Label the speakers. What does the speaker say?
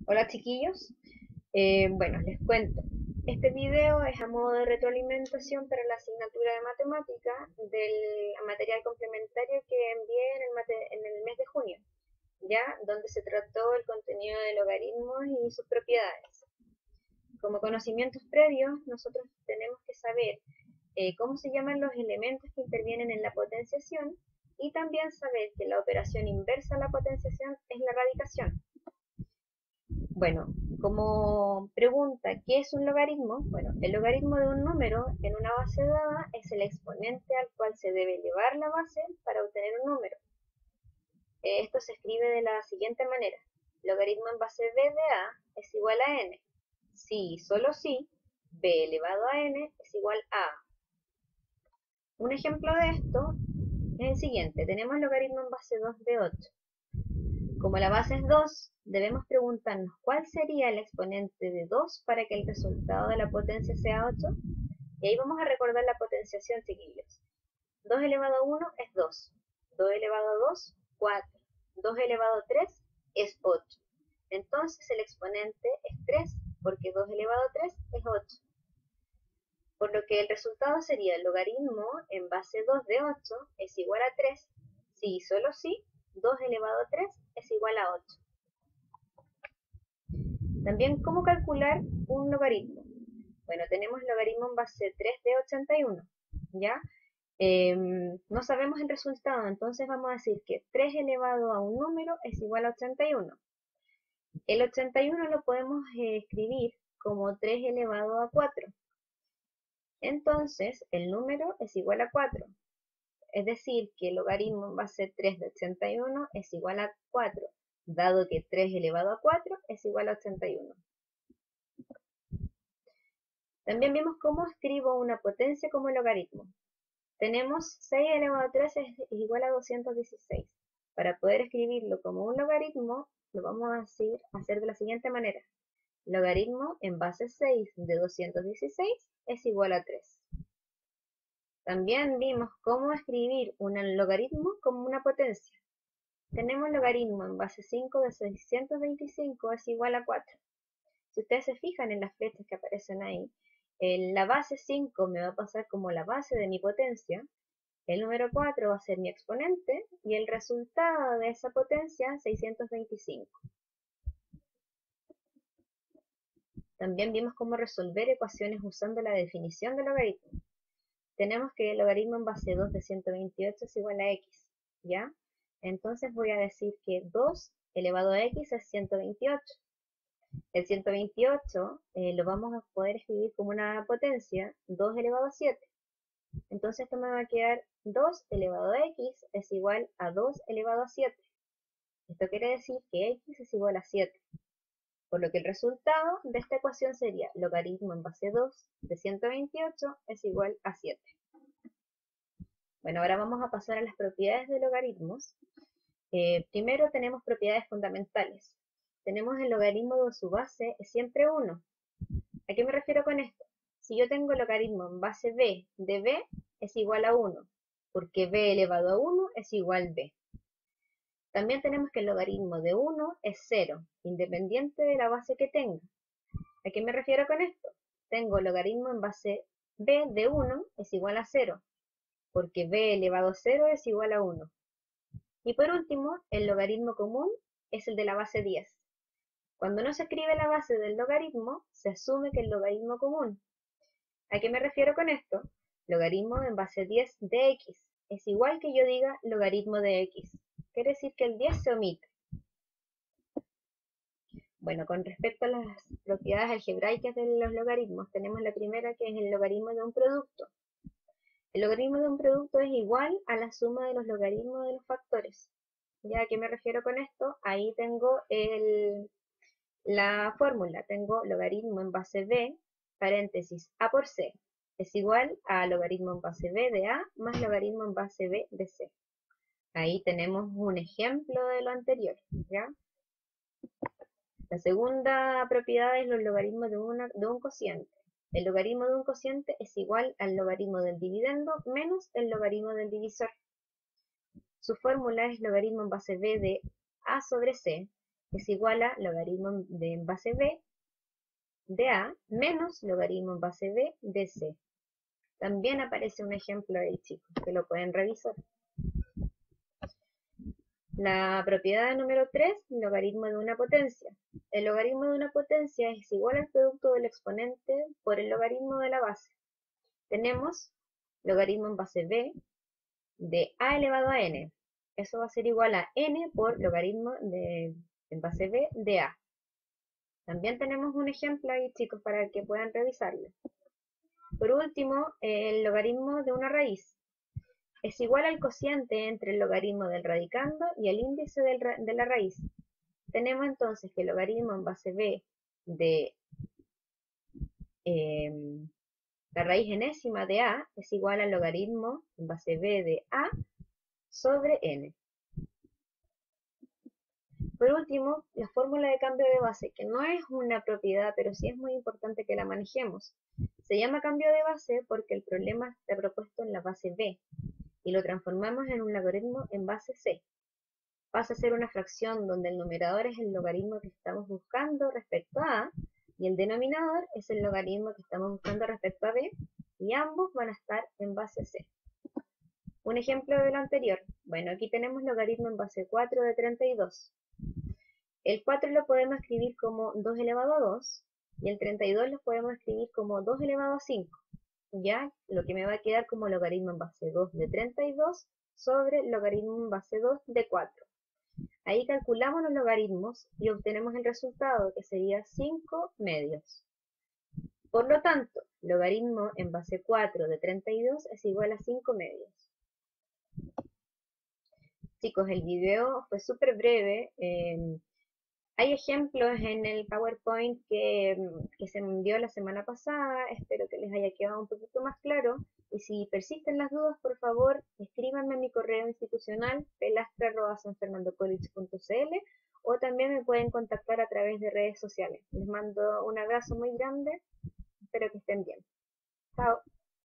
Speaker 1: Hola chiquillos, bueno, les cuento. Este video es a modo de retroalimentación para la asignatura de matemática del material complementario que envié en el mes de junio, ya donde se trató el contenido de logaritmos y sus propiedades. Como conocimientos previos, nosotros tenemos que saber cómo se llaman los elementos que intervienen en la potenciación y también saber que la operación inversa a la potenciación es la radicación. Bueno, como pregunta, ¿qué es un logaritmo? Bueno, el logaritmo de un número en una base dada es el exponente al cual se debe elevar la base para obtener un número. Esto se escribe de la siguiente manera. Logaritmo en base b de a es igual a n. Si y solo si b elevado a n es igual a a. Un ejemplo de esto es el siguiente. Tenemos logaritmo en base 2 de 8. Como la base es 2, debemos preguntarnos cuál sería el exponente de 2 para que el resultado de la potencia sea 8. Y ahí vamos a recordar la potenciación, chiquillos. 2 elevado a 1 es 2. 2 elevado a 2, 4. 2 elevado a 3 es 8. Entonces el exponente es 3, porque 2 elevado a 3 es 8. Por lo que el resultado sería el logaritmo en base 2 de 8 es igual a 3, si y solo si 2 elevado a 3 es igual a 8. También, ¿cómo calcular un logaritmo? Bueno, tenemos logaritmo en base 3 de 81, ¿ya? No sabemos el resultado, entonces vamos a decir que 3 elevado a un número es igual a 81. El 81 lo podemos escribir como 3 elevado a 4. Entonces, el número es igual a 4. Es decir, que el logaritmo en base 3 de 81 es igual a 4, dado que 3 elevado a 4 es igual a 81. También vimos cómo escribo una potencia como logaritmo. Tenemos 6 elevado a 3 es igual a 216. Para poder escribirlo como un logaritmo, lo vamos a hacer de la siguiente manera. Logaritmo en base 6 de 216 es igual a 3. También vimos cómo escribir un logaritmo como una potencia. Tenemos logaritmo en base 5 de 625 es igual a 4. Si ustedes se fijan en las flechas que aparecen ahí, la base 5 me va a pasar como la base de mi potencia, el número 4 va a ser mi exponente y el resultado de esa potencia 625. También vimos cómo resolver ecuaciones usando la definición de logaritmo. Tenemos que el logaritmo en base 2 de 128 es igual a x, ¿ya? Entonces voy a decir que 2 elevado a x es 128. El 128 lo vamos a poder escribir como una potencia 2 elevado a 7. Entonces esto me va a quedar 2 elevado a x es igual a 2 elevado a 7. Esto quiere decir que x es igual a 7. Por lo que el resultado de esta ecuación sería logaritmo en base 2 de 128 es igual a 7. Bueno, ahora vamos a pasar a las propiedades de logaritmos. Primero tenemos propiedades fundamentales. Tenemos el logaritmo de su base es siempre 1. ¿A qué me refiero con esto? Si yo tengo logaritmo en base b de b es igual a 1, porque b elevado a 1 es igual a b. También tenemos que el logaritmo de 1 es 0, independiente de la base que tenga. ¿A qué me refiero con esto? Tengo logaritmo en base b de 1 es igual a 0, porque b elevado a 0 es igual a 1. Y por último, el logaritmo común es el de la base 10. Cuando no se escribe la base del logaritmo, se asume que el logaritmo común. ¿A qué me refiero con esto? Logaritmo en base 10 de x es igual que yo diga logaritmo de x. Quiere decir que el 10 se omite. Bueno, con respecto a las propiedades algebraicas de los logaritmos, tenemos la primera que es el logaritmo de un producto. El logaritmo de un producto es igual a la suma de los logaritmos de los factores. ¿Ya a qué me refiero con esto? Ahí tengo la fórmula. Tengo logaritmo en base b, paréntesis, a por c, es igual a logaritmo en base b de a más logaritmo en base b de c. Ahí tenemos un ejemplo de lo anterior, ¿ya? La segunda propiedad es los logaritmos de un cociente. El logaritmo de un cociente es igual al logaritmo del dividendo menos el logaritmo del divisor. Su fórmula es logaritmo en base b de a sobre c, es igual a logaritmo de en base b de a menos logaritmo en base b de c. También aparece un ejemplo ahí, chicos, que lo pueden revisar. La propiedad número 3, logaritmo de una potencia. El logaritmo de una potencia es igual al producto del exponente por el logaritmo de la base. Tenemos logaritmo en base b de a elevado a n. Eso va a ser igual a n por logaritmo en base b de a. También tenemos un ejemplo ahí, chicos, para que puedan revisarlo. Por último, el logaritmo de una raíz es igual al cociente entre el logaritmo del radicando y el índice de la raíz. Tenemos entonces que el logaritmo en base b de la raíz enésima de a es igual al logaritmo en base b de a sobre n. Por último, la fórmula de cambio de base, que no es una propiedad, pero sí es muy importante que la manejemos. Se llama cambio de base porque el problema está propuesto en la base b y lo transformamos en un logaritmo en base c. Pasa a ser una fracción donde el numerador es el logaritmo que estamos buscando respecto a a y el denominador es el logaritmo que estamos buscando respecto a b y ambos van a estar en base c. Un ejemplo de lo anterior. Bueno, aquí tenemos logaritmo en base 4 de 32. El 4 lo podemos escribir como 2 elevado a 2 y el 32 lo podemos escribir como 2 elevado a 5. Ya, lo que me va a quedar como logaritmo en base 2 de 32 sobre logaritmo en base 2 de 4. Ahí calculamos los logaritmos y obtenemos el resultado, que sería 5 medios. Por lo tanto, logaritmo en base 4 de 32 es igual a 5 medios. Chicos, el video fue súper breve. Hay ejemplos en el PowerPoint que se me envió la semana pasada. Espero que les haya quedado un poquito más claro. Y si persisten las dudas, por favor, escríbanme a mi correo institucional pelastra@sanfernandocollege.cl o también me pueden contactar a través de redes sociales. Les mando un abrazo muy grande. Espero que estén bien. Chao.